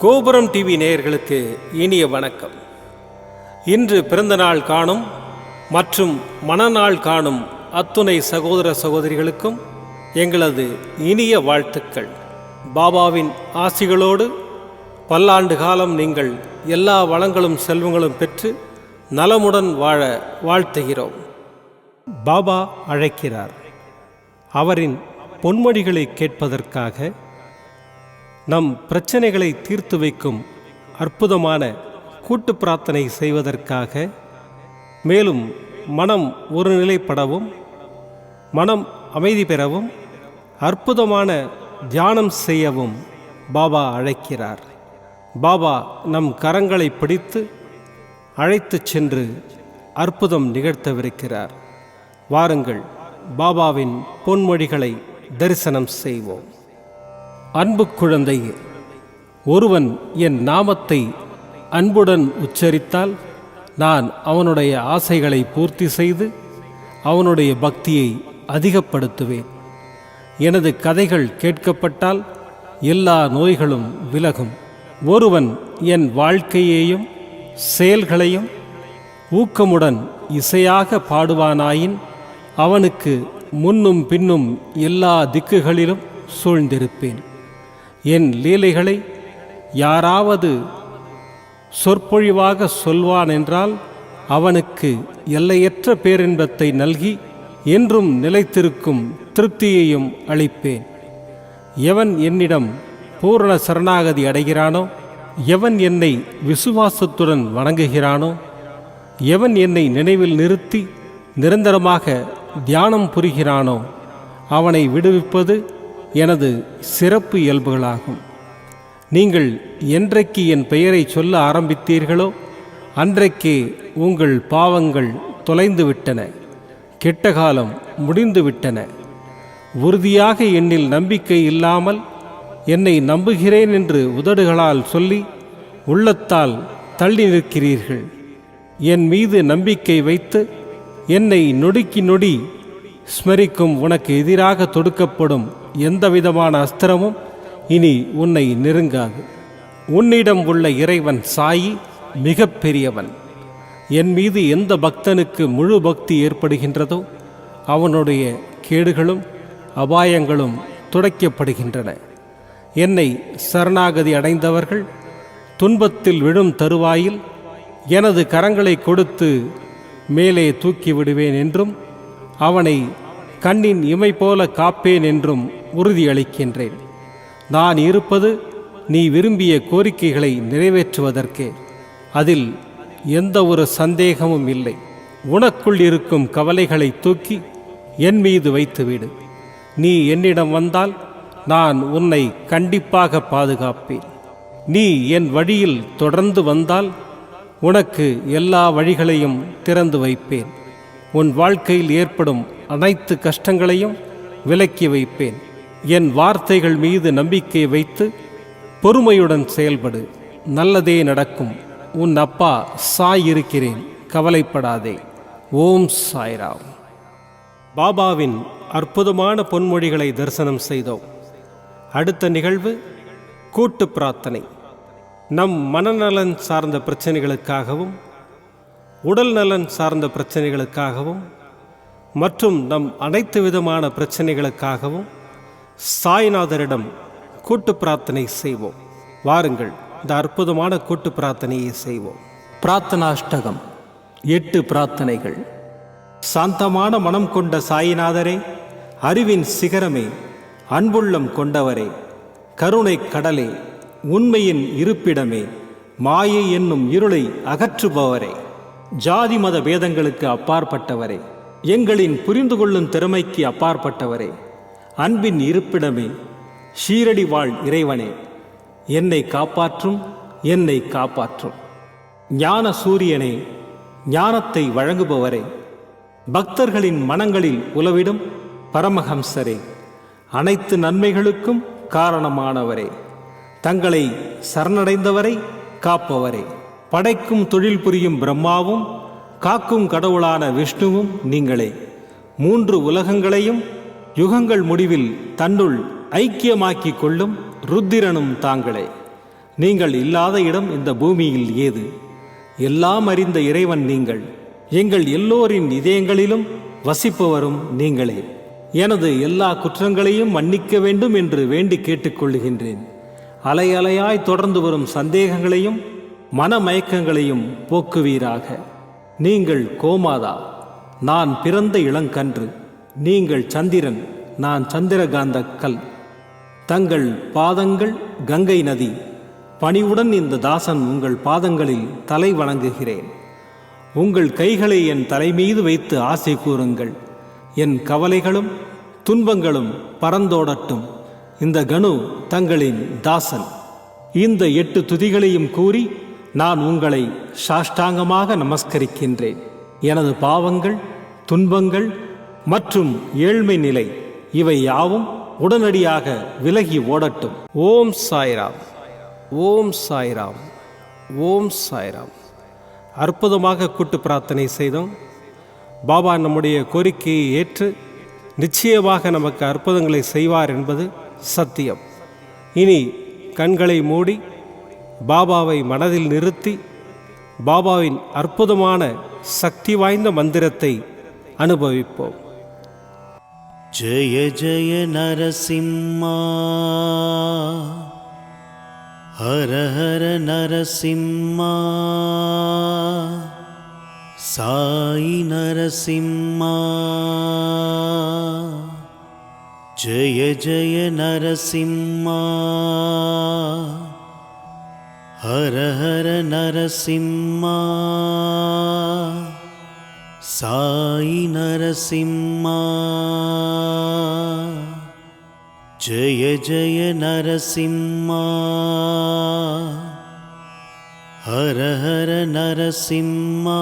கோபுரம் டிவி நேயர்களுக்கு இனிய வணக்கம். இன்று பிறந்தநாள் காணும் மற்றும் மணநாள் காணும் அத்துணை சகோதர சகோதரிகளுக்கும் எங்களது இனிய வாழ்த்துக்கள். பாபாவின் ஆசிகளோடு பல்லாண்டு காலம் நீங்கள் எல்லா வளங்களும் செல்வங்களும் பெற்று நலமுடன் வாழ வாழ்த்துகிறோம். பாபா அழைக்கிறார். அவரின் பொன்மொழிகளை கேட்பதற்காக, நம் பிரச்சனைகளை தீர்த்து வைக்கும் அற்புதமான கூட்டு பிரார்த்தனை செய்வதற்காக, மேலும் மனம் ஒருநிலைப்படவும் மனம் அமைதி பெறவும் அற்புதமான தியானம் செய்யவும் பாபா அழைக்கிறார். பாபா நம் கரங்களை பிடித்து அழைத்து சென்று அற்புதம் நிகழ்த்தவிருக்கிறார். வாருங்கள், பாபாவின் பொன்மொழிகளை தரிசனம் செய்வோம். அன்பு குழந்தையே, ஒருவன் என் நாமத்தை அன்புடன் உச்சரித்தால் நான் அவனுடைய ஆசைகளை பூர்த்தி செய்து அவனுடைய பக்தியை அதிகப்படுத்துவேன். எனது கதைகள் கேட்கப்பட்டால் எல்லா நோய்களும் விலகும். ஒருவன் என் வாழ்க்கையையும் செயல்களையும் ஊக்கமுடன் இசையாக பாடுவானாயின் அவனுக்கு முன்னும் பின்னும் எல்லா திக்குகளிலும் சூழ்ந்திருப்பேன். என் லீலைகளை யாராவது சொற்பொழிவாக சொல்வான் என்றால் அவனுக்கு எல்லையற்ற பேரின்பத்தை நல்கி என்றும் நிலைத்திருக்கும் திருப்தியையும் அளிப்பேன். எவன் என்னிடம் பூரண சரணாகதி அடைகிறானோ, எவன் என்னை விசுவாசத்துடன் வணங்குகிறானோ, எவன் என்னை நினைவில் நிறுத்தி நிரந்தரமாக தியானம் புரிகிறானோ அவனை விடுவிப்பது எனது சிறப்பு இயல்புகளாகும். நீங்கள் என்றைக்கு என் பெயரை சொல்ல ஆரம்பித்தீர்களோ அன்றைக்கே உங்கள் பாவங்கள் தொலைந்துவிட்டன, கெட்ட காலம் முடிந்துவிட்டன. உறுதியாக என்னில் நம்பிக்கை இல்லாமல் என்னை நம்புகிறேன் என்று உதடுகளால் சொல்லி உள்ளத்தால் தள்ளி நிற்கிறீர்கள். என் மீது நம்பிக்கை வைத்து என்னை நொடிக்கு நொடி ஸ்மரிக்கும் உனக்கு எதிராக தொடுக்கப்படும் எந்தவிதமான அஸ்திரமும் இனி உன்னை நெருங்காது. உன்னிடம் உள்ள இறைவன் சாயி மிக பெரியவன். என் மீது எந்த பக்தனுக்கு முழு பக்தி ஏற்படுகின்றதோ அவனுடைய கேடுகளும் அபாயங்களும் துடைக்கப்படுகின்றன. என்னை சரணாகதி அடைந்தவர்கள் துன்பத்தில் விழும் தருவாயில் எனது கரங்களை கொடுத்து மேலே தூக்கி விடுவேன் என்றும் அவனை கண்ணின் இமை போல காப்பேன் என்றும் உறுதியளிக்கின்றேன். நான் இருப்பது நீ விரும்பிய கோரிக்கைகளை நிறைவேற்றுவதற்கே. அதில் எந்த ஒரு சந்தேகமும் இல்லை. உனக்குள் இருக்கும் கவலைகளை தூக்கி என் மீது வைத்துவிடு. நீ என்னிடம் வந்தால் நான் உன்னை கண்டிப்பாக பாதுகாப்பேன். நீ என் வழியில் தொடர்ந்து வந்தால் உனக்கு எல்லா வழிகளையும் திறந்து வைப்பேன். உன் வாழ்க்கையில் ஏற்படும் அனைத்து கஷ்டங்களையும் விலக்கி வைப்பேன். என் வார்த்தைகள் மீது நம்பிக்கை வைத்து பொறுமையுடன் செயல்படு. நல்லதே நடக்கும். உன் அப்பா சாய் இருக்கிறேன், கவலைப்படாதே. ஓம் சாய்ராம். பாபாவின் அற்புதமான பொன்மொழிகளை தரிசனம் செய்தோம். அடுத்த நிகழ்வு கூட்டு பிரார்த்தனை. நம் மனநலன் சார்ந்த பிரச்சனைகளுக்காகவும் உடல் நலன் சார்ந்த பிரச்சனைகளுக்காகவும் மற்றும் நம் அனைத்து விதமான பிரச்சனைகளுக்காகவும் சாய்நாதரிடம் கூட்டு பிரார்த்தனை செய்வோம். வாருங்கள், இந்த அற்புதமான கூட்டு பிரார்த்தனையை செய்வோம். பிரார்த்தனாஷ்டகம். 8 பிரார்த்தனைகள். சாந்தமான மனம் கொண்ட சாயிநாதரே, அறிவின் சிகரமே, அன்புள்ளம் கொண்டவரே, கருணை கடலே, உண்மையின் இருப்பிடமே, மாயை என்னும் இருளை அகற்றுபவரே, ஜாதி மத பேதங்களுக்கு அப்பாற்பட்டவரே, எங்களின் புரிந்து கொள்ளும் திறமைக்கு அப்பாற்பட்டவரே, அன்பின் இருப்பிடமே, ஷீரடி வாழ் இறைவனே, என்னை காப்பாற்றும், என்னை காப்பாற்றும். ஞான சூரியனே, ஞானத்தை வழங்குபவரே, பக்தர்களின் மனங்களில் உலவிடும் பரமஹம்சரே, அனைத்து நன்மைகளுக்கும் காரணமானவரே, தங்களை சரணடைந்தவரை காப்பவரே, படைக்கும் தொழில் புரியும் பிரம்மாவும் காக்கும் கடவுளான விஷ்ணுவும் நீங்களே. 3 உலகங்களையும் யுகங்கள் முடிவில் தன்னுள் ஐக்கியமாக்கிக் கொள்ளும் ருத்திரனும் தாங்களே. நீங்கள் இல்லாத இடம் இந்த பூமியில் ஏது? எல்லாம் அறிந்த இறைவன் நீங்கள். எங்கள் எல்லோரின் இதயங்களிலும் வசிப்பவரும் நீங்களே. எனது எல்லா குற்றங்களையும் மன்னிக்க வேண்டும் என்று வேண்டி கேட்டுக்கொள்ளுகின்றேன். அலை அலையாய் தொடர்ந்து வரும் சந்தேகங்களையும் மனமயக்கங்களையும் போக்குவீராக. நீங்கள் கோமாதா, நான் பிறந்த இளங்கன்று. நீங்கள் சந்திரன், நான் சந்திரகாந்த கல். தங்கள் பாதங்கள் கங்கை நதி. பணிவுடன் இந்த தாசன் உங்கள் பாதங்களில் தலை வணங்குகிறேன். உங்கள் கைகளை என் தலைமீது வைத்து ஆசை கூறுங்கள். என் கவலைகளும் துன்பங்களும் பறந்தோடட்டும். இந்த கணு தங்களின் தாசன். இந்த 8 துதிகளையும் கூறி நான் உங்களை சாஷ்டாங்கமாக நமஸ்கரிக்கின்றேன். எனது பாவங்கள், துன்பங்கள் மற்றும் ஏழ்மை நிலை இவை யாவும் உடனடியாக விலகி ஓடட்டும். ஓம் சாய்ராம், ஓம் சாய்ராம், ஓம் சாய்ராம். அற்புதமாக கூட்டு பிரார்த்தனை செய்தோம். பாபா நம்முடைய கோரிக்கையை ஏற்று நிச்சயமாக நமக்கு அற்புதங்களை செய்வார் என்பது சத்தியம். இனி கண்களை மூடி பாபாவை மனதில் நிறுத்தி பாபாவின் அற்புதமான சக்தி வாய்ந்த மந்திரத்தை அனுபவிப்போம். ஜெய ஜெய நரசிம்மா, ஹர ஹர நரசிம்மா, சாயி நரசிம்மா. ஜெய ஜெய நரசிம்மா, ஹர ஹர நரசிம்மா, சாயி நரசிம்மா. ஜெய ஜெய நரசிம்மா, ஹர ஹர நரசிம்மா,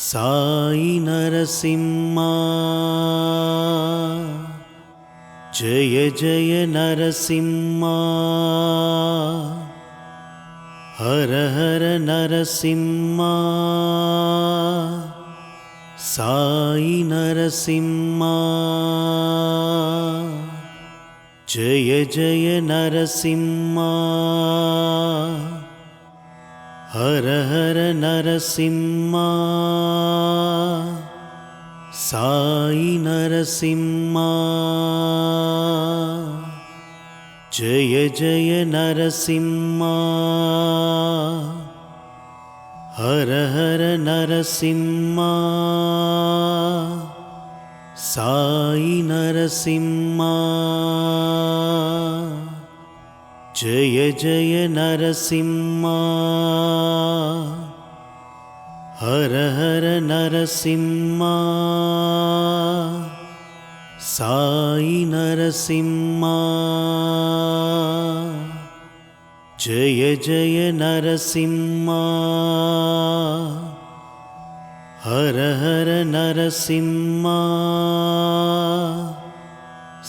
சாயி நரசிம்மா. ஜெய ஜெய நரசிம்மா, ஹர ஹர நரசிம்மா, சாயி நரசிம்மா. ஜெய ஜெய நரசிம்மா, ஹர ஹர நரசிம்மா, சாயி நரசிம்மா. ஜெய ஜெய நரசிம்மா, ஹர ஹர நரசிம்மா, சாயி நரசிம்மா. ஜெய ஜெய நரசிம்மா, ஹர ஹர நரசிம்மா, சாயி நரசிம்மா. ஜெய ஜெய நரசிம்மா, ஹர ஹர நரசிம்மா,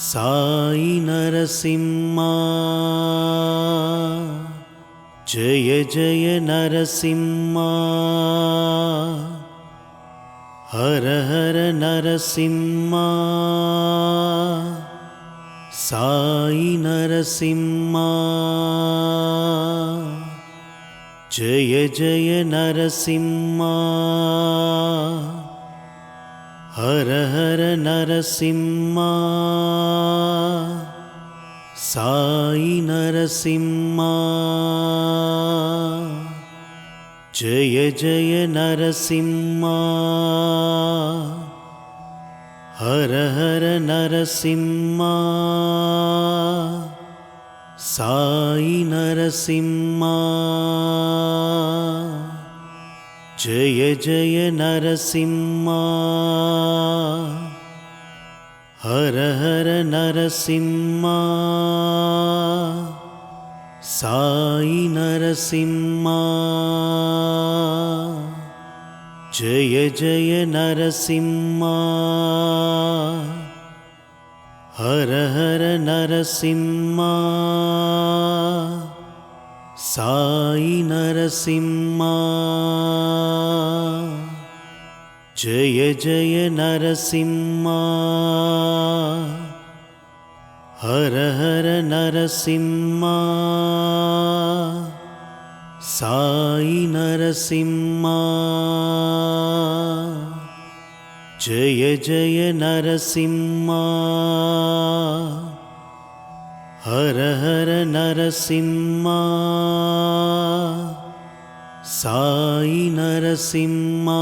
சாயி நரசிம்மா. ஜெய ஜெய நரசிம்மா, ஹர ஹர நரசிம்மா, சாயி நரசிம்மா. ஜெய ஜெய நரசிம்மா, ஹர ஹர நரசிம்மா, சாயி நரசிம்மா. ஜெய ஜெய நரசிம்மா, ஹர ஹர நரசிம்மா, சாயி நரசிம்மா. ஜெய ஜெய நரசிம்மா, ஹர ஹர நரசிம்மா, சாயி நரசிம்மா. ஜெய ஜெய நரசிம்மா, ஹர ஹர நரசிம்மா, சாயி நரசிம்மா. ஜெய ஜெய நரசிம்மா, ஹர ஹர நரசிம்மா சாயி நரசிம்மா ஜெய ஜெய நரசிம்மா ஹர ஹர நரசிம்மா சாயி நரசிம்மா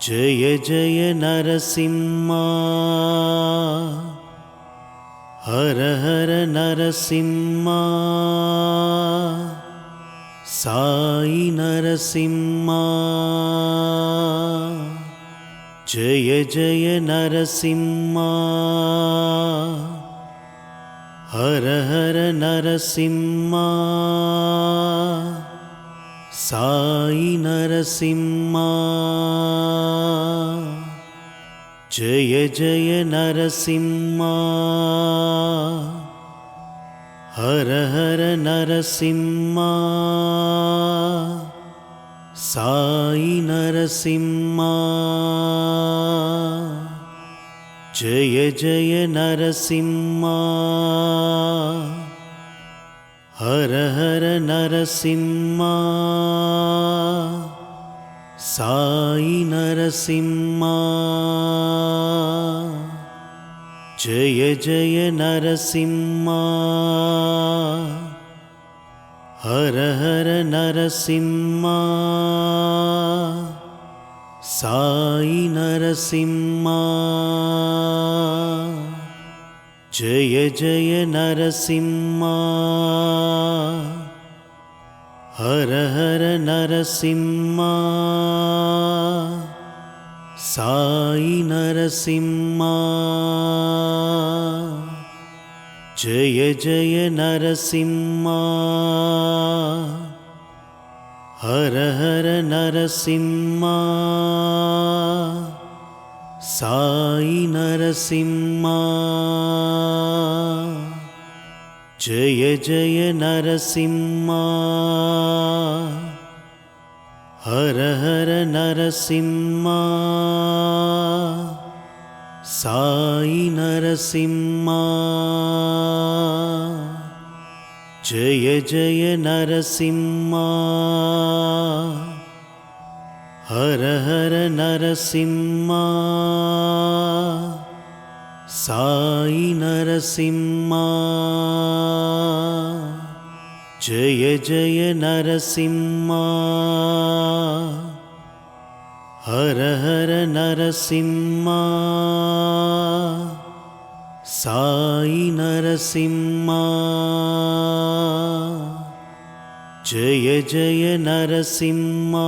ஜெய ஜெய நரசிம்மா ஹர ஹர நரசிம்மா சாயி நரசிம்மா ஜெய ஜெய நரசிம்மா ஹர ஹர நரசிம்மா சாயி நரசிம்மா ஜெய ஜெய நரசிம்மா ஹர ஹர நரசிம்மா சாயி நரசிம்மா ஜெய ஜெய நரசிம்மா ஹர ஹர நரசிம்மா சாயி நரசிம்மா ஜெய ஜெய நரசிம்மா ஹர ஹர நரசிம்மா சாயி நரசிம்மா ஜெய ஜெய நரசிம்மா ஹர ஹர நரசிம்மா சாயி நரசிம்மா ஜெய ஜெய நரசிம்மா ஹர ஹர நரசிம்மா சாயி நரசிம்மா ஜெய ஜெய நரசிம்மா ஹர ஹர நரசிம்மா சாயி நரசிம்மா ஜெய ஜெய நரசிம்மா ஹர ஹர நரசிம்மா சாயி நரசிம்மா ஜெய ஜெய நரசிம்மா ஹர ஹர நரசிம்மா சாயி நரசிம்மா ஜெய ஜெய நரசிம்மா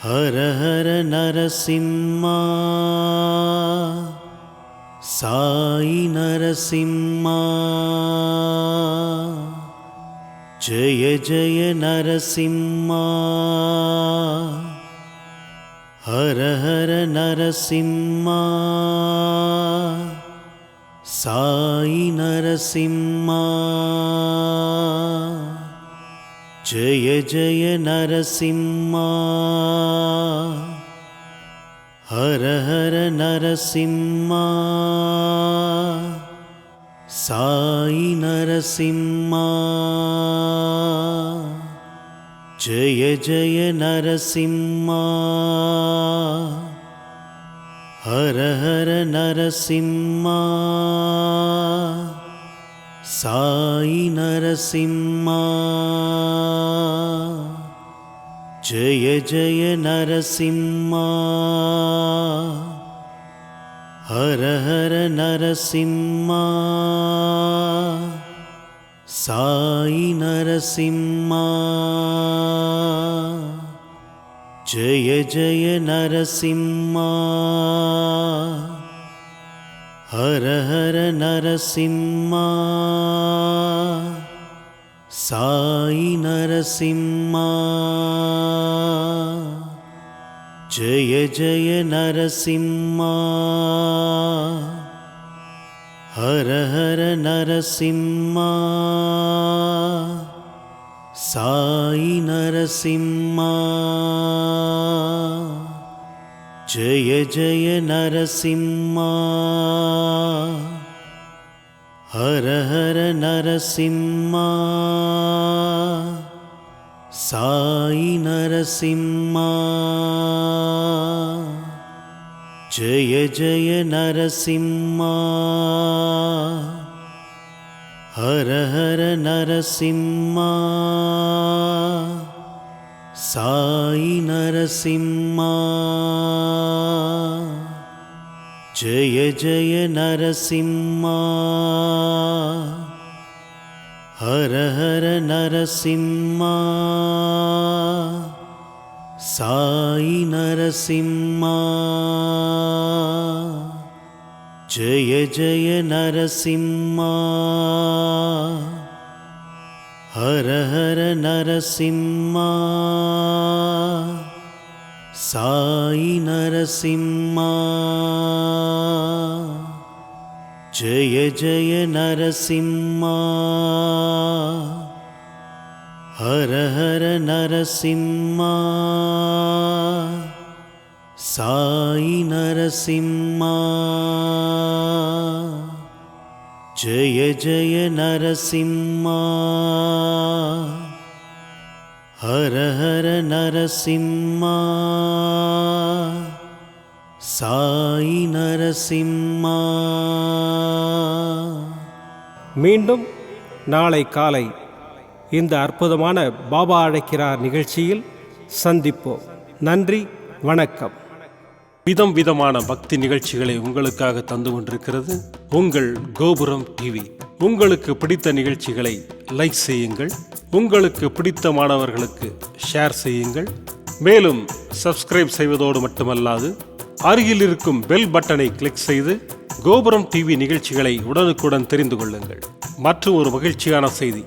ஹர ஹர நரசிம்மா சாயி நரசிம்மா ஜெய ஜெய நரசிம்மா ஹர ஹர நரசிம்மா சாயி நரசிம்மா ஜெய ஜெய நரசிம்மா ஹர ஹர நரசிம்மா சாயி நரசிம்மா ஜெய ஜெய நரசிம்மா ஹர ஹர நரசிம்மா சாயி நரசிம்மா ஜெய ஜெய நரசிம்மா ஹர ஹர நரசிம்மா சாயி நரசிம்மா ஜெய ஜெய நரசிம்மா ஹர ஹர நரசிம்மா சாயி நரசிம்மா ஜெய ஜெய நரசிம்மா ஹர ஹர நரசிம்மா சாயி நரசிம்மா जय जय नरसिंहा हर हर नरसिंहा साई नरसिंहा जय जय नरसिंहा हर हर नरसिंहा साई नरसिंहा जय जय नरसिंहा हर हर नरसिंहा साई नरसिंहा जय जय नरसिंहा हर हर नरसिंहा साई नरसिंहा जय जय नरसिंहा हर हर नरसिंहा साई नरसिंहा जय जय नरसिंहा हर हर नरसिंहा साई नरसिंहा மீண்டும் நாளை காலை இந்த அற்புதமான பாபா அழைக்கிறார் நிகழ்ச்சியில் சந்திப்போம். நன்றி, வணக்கம். விதம் விதமான பக்தி நிகழ்ச்சிகளை உங்களுக்காக தந்து கொண்டிருக்கிறது உங்கள் கோபுரம் டிவி. உங்களுக்கு பிடித்த நிகழ்ச்சிகளை லைக் செய்யுங்கள், உங்களுக்கு பிடித்த மாணவர்களுக்கு ஷேர் செய்யுங்கள். மேலும் சப்ஸ்கிரைப் செய்வதோடு மட்டுமல்லாது அருகில் இருக்கும் பெல் பட்டனை கிளிக் செய்து கோபுரம் டிவி நிகழ்ச்சிகளை உடனுக்குடன் தெரிந்து கொள்ளுங்கள். மற்றும் ஒரு மகிழ்ச்சியான செய்தி,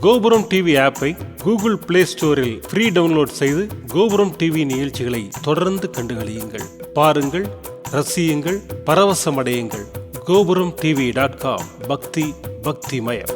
கோபுரம் டிவி ஆப்பை கூகுள் பிளே ஸ்டோரில் ஃப்ரீ டவுன்லோட் செய்து கோபுரம் டிவி நிகழ்ச்சிகளை தொடர்ந்து கண்டுகளியுங்கள். பாருங்கள், ரசியுங்கள், பரவசமடையுங்கள். gopuramtv.com பக்தி பக்திமயம்.